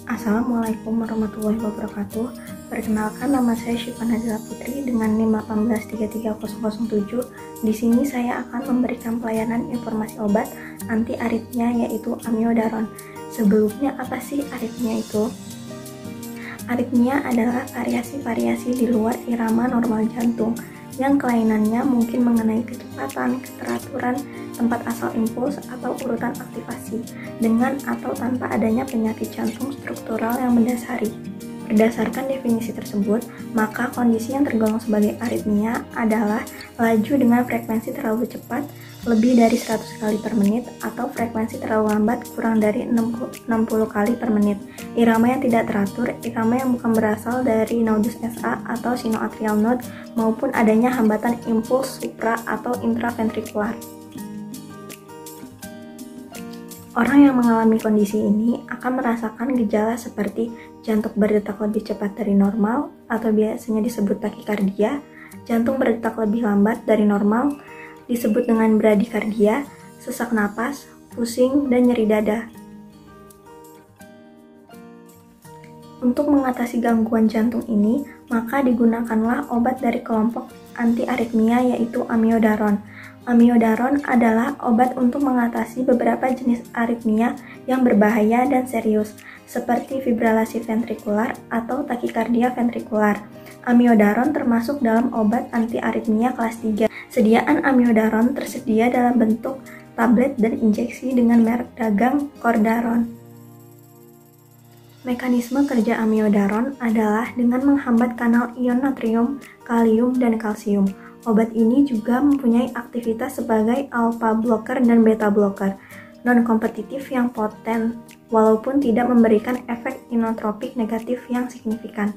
Assalamualaikum warahmatullahi wabarakatuh. Perkenalkan, nama saya Syifa Nazila Putri dengan NIM 1833007. Di sini saya akan memberikan pelayanan informasi obat anti aritmia yaitu amiodaron. Sebelumnya, apa sih aritmia itu? Aritmia adalah variasi-variasi di luar irama normal jantung yang kelainannya mungkin mengenai kecepatan, keteraturan, tempat asal impuls, atau urutan aktivasi, dengan atau tanpa adanya penyakit jantung struktural yang mendasari. Berdasarkan definisi tersebut, maka kondisi yang tergolong sebagai aritmia adalah laju dengan frekuensi terlalu cepat, lebih dari 100 kali per menit, atau frekuensi terlalu lambat, kurang dari 60 kali per menit. Irama yang tidak teratur, irama yang bukan berasal dari nodus SA atau sinoatrial node, maupun adanya hambatan impuls supra atau intraventrikular. Orang yang mengalami kondisi ini akan merasakan gejala seperti jantung berdetak lebih cepat dari normal atau biasanya disebut takikardia, jantung berdetak lebih lambat dari normal, disebut dengan bradikardia, sesak napas, pusing, dan nyeri dada. Untuk mengatasi gangguan jantung ini, maka digunakanlah obat dari kelompok anti aritmia yaitu amiodaron. Amiodaron adalah obat untuk mengatasi beberapa jenis aritmia yang berbahaya dan serius, seperti fibrilasi ventrikular atau takikardia ventrikular. Amiodaron termasuk dalam obat anti aritmia kelas 3. Sediaan amiodaron tersedia dalam bentuk tablet dan injeksi dengan merek dagang Cordaron. Mekanisme kerja amiodaron adalah dengan menghambat kanal ion natrium, kalium, dan kalsium. Obat ini juga mempunyai aktivitas sebagai alpha blocker dan beta blocker, non-kompetitif yang poten, walaupun tidak memberikan efek inotropik negatif yang signifikan.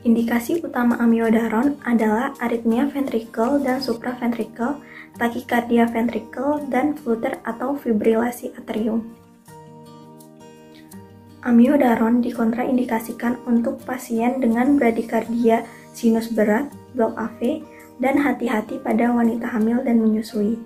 Indikasi utama amiodaron adalah aritmia ventrikel dan supraventrikel, takikardia ventrikel, dan flutter atau fibrilasi atrium. Amiodaron dikontraindikasikan untuk pasien dengan bradikardia sinus berat, blok AV, dan hati-hati pada wanita hamil dan menyusui.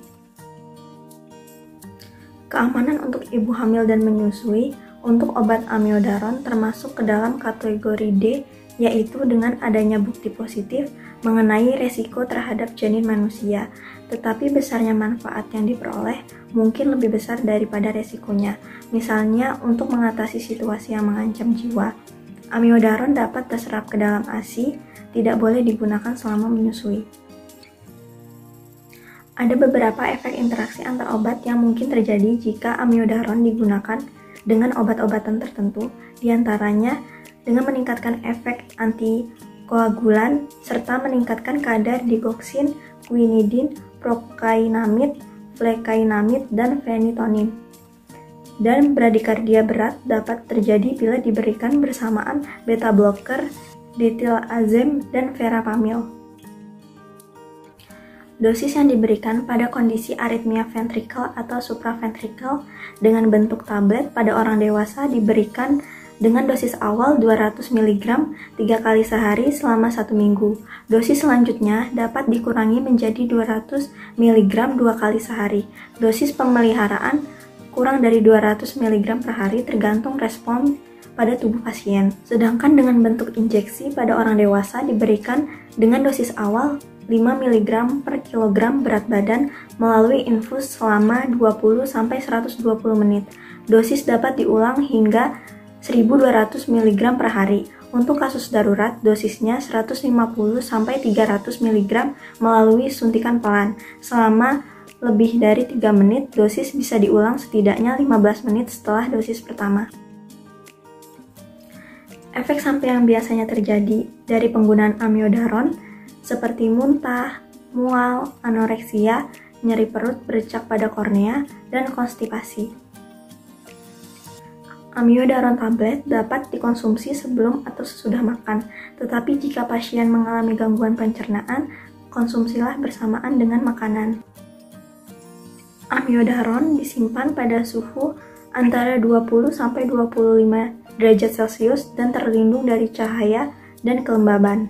Keamanan untuk ibu hamil dan menyusui untuk obat amiodaron termasuk ke dalam kategori D, yaitu dengan adanya bukti positif mengenai resiko terhadap janin manusia, tetapi besarnya manfaat yang diperoleh mungkin lebih besar daripada resikonya, misalnya untuk mengatasi situasi yang mengancam jiwa. Amiodaron dapat terserap ke dalam ASI, tidak boleh digunakan selama menyusui. Ada beberapa efek interaksi antar obat yang mungkin terjadi jika amiodaron digunakan dengan obat-obatan tertentu, diantaranya dengan meningkatkan efek antikoagulan serta meningkatkan kadar digoxin, quinidin, prokainamid, flekainamid, dan phenitonin. Dan bradikardia berat dapat terjadi bila diberikan bersamaan beta blocker, ditilazem, dan verapamil. Dosis yang diberikan pada kondisi aritmia ventrikel atau supraventrikel dengan bentuk tablet pada orang dewasa diberikan dengan dosis awal 200 mg 3 kali sehari selama 1 minggu. Dosis selanjutnya dapat dikurangi menjadi 200 mg 2 kali sehari. Dosis pemeliharaan kurang dari 200 mg per hari tergantung respon pada tubuh pasien. Sedangkan dengan bentuk injeksi pada orang dewasa diberikan dengan dosis awal 5 mg per kilogram berat badan melalui infus selama 20-120 menit. Dosis dapat diulang hingga 1200 mg per hari. Untuk kasus darurat, dosisnya 150-300 mg melalui suntikan pelan. Selama lebih dari 3 menit, dosis bisa diulang setidaknya 15 menit setelah dosis pertama. Efek samping yang biasanya terjadi dari penggunaan amiodaron seperti muntah, mual, anoreksia, nyeri perut, bercak pada kornea, dan konstipasi. Amiodaron tablet dapat dikonsumsi sebelum atau sesudah makan, tetapi jika pasien mengalami gangguan pencernaan, konsumsilah bersamaan dengan makanan. Amiodaron disimpan pada suhu antara 20-25 derajat Celcius dan terlindung dari cahaya dan kelembaban.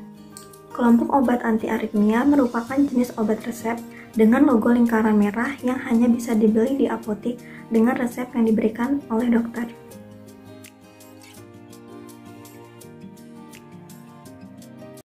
Kelompok obat anti-aritmia merupakan jenis obat resep dengan logo lingkaran merah yang hanya bisa dibeli di apotik dengan resep yang diberikan oleh dokter.